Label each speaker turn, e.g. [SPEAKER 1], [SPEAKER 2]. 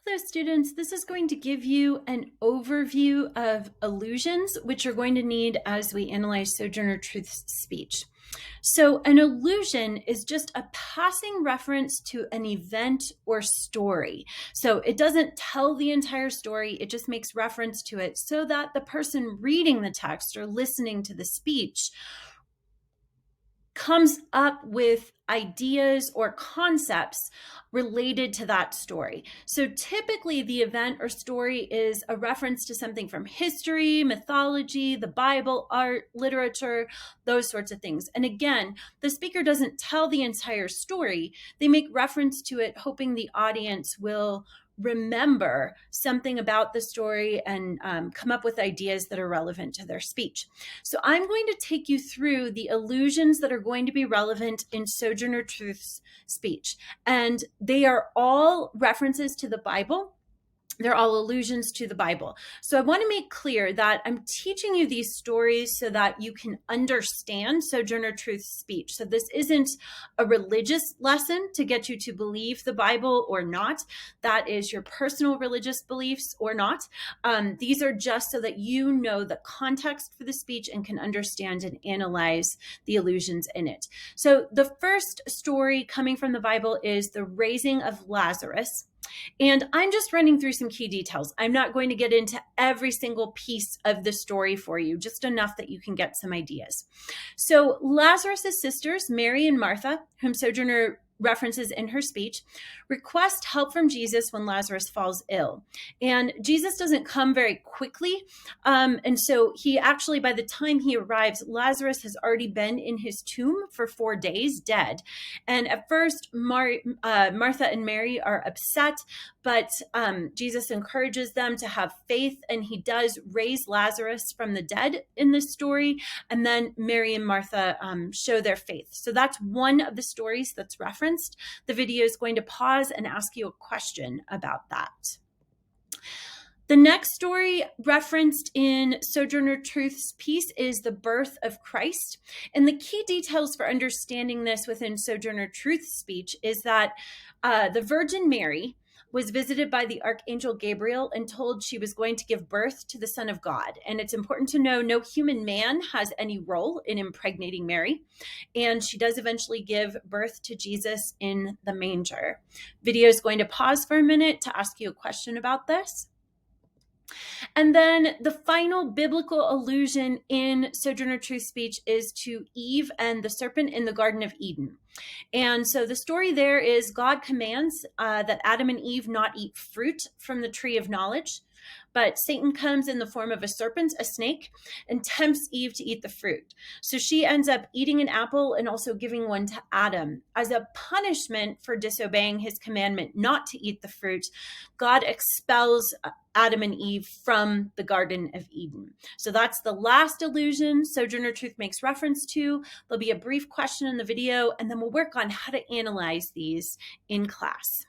[SPEAKER 1] Hello, students. This is going to give you an overview of allusions, which you're going to need as we analyze Sojourner Truth's speech. So an allusion is just a passing reference to an event or story. So it doesn't tell the entire story, it just makes reference to it so that the person reading the text or listening to the speech comes up with ideas or concepts related to that story. So typically the event or story is a reference to something from history, mythology, the Bible, art, literature, those sorts of things. And again, the speaker doesn't tell the entire story. They make reference to it, hoping the audience will remember something about the story and come up with ideas that are relevant to their speech. So I'm going to take you through the allusions that are going to be relevant in Sojourner Truth's speech. And they are all references to the Bible. They're all allusions to the Bible. So I want to make clear that I'm teaching you these stories so that you can understand Sojourner Truth's speech. So this isn't a religious lesson to get you to believe the Bible or not. That is your personal religious beliefs or not. These are just so that you know the context for the speech and can understand and analyze the allusions in it. So the first story coming from the Bible is the raising of Lazarus. And I'm just running through some key details. I'm not going to get into every single piece of the story for you, just enough that you can get some ideas. So Lazarus' sisters, Mary and Martha, whom Sojourner references in her speech, request help from Jesus when Lazarus falls ill. And Jesus doesn't come very quickly. And so he actually, by the time he arrives, Lazarus has already been in his tomb for 4 days, dead. And at first, Martha and Mary are upset, but Jesus encourages them to have faith, and he does raise Lazarus from the dead in this story. And then Mary and Martha show their faith. So that's one of the stories that's referenced. The video is going to pause and ask you a question about that. The next story referenced in Sojourner Truth's piece is the birth of Christ. And the key details for understanding this within Sojourner Truth's speech is that the Virgin Mary was visited by the Archangel Gabriel and told she was going to give birth to the Son of God. And it's important to know no human man has any role in impregnating Mary. And she does eventually give birth to Jesus in the manger. Video is going to pause for a minute to ask you a question about this. And then the final biblical allusion in Sojourner Truth's speech is to Eve and the serpent in the Garden of Eden. And so the story there is God commands that Adam and Eve not eat fruit from the tree of knowledge. But Satan comes in the form of a serpent, a snake, and tempts Eve to eat the fruit. So she ends up eating an apple and also giving one to Adam. As a punishment for disobeying his commandment not to eat the fruit, God expels Adam and Eve from the Garden of Eden. So that's the last allusion Sojourner Truth makes reference to. There'll be a brief question in the video, and then we'll work on how to analyze these in class.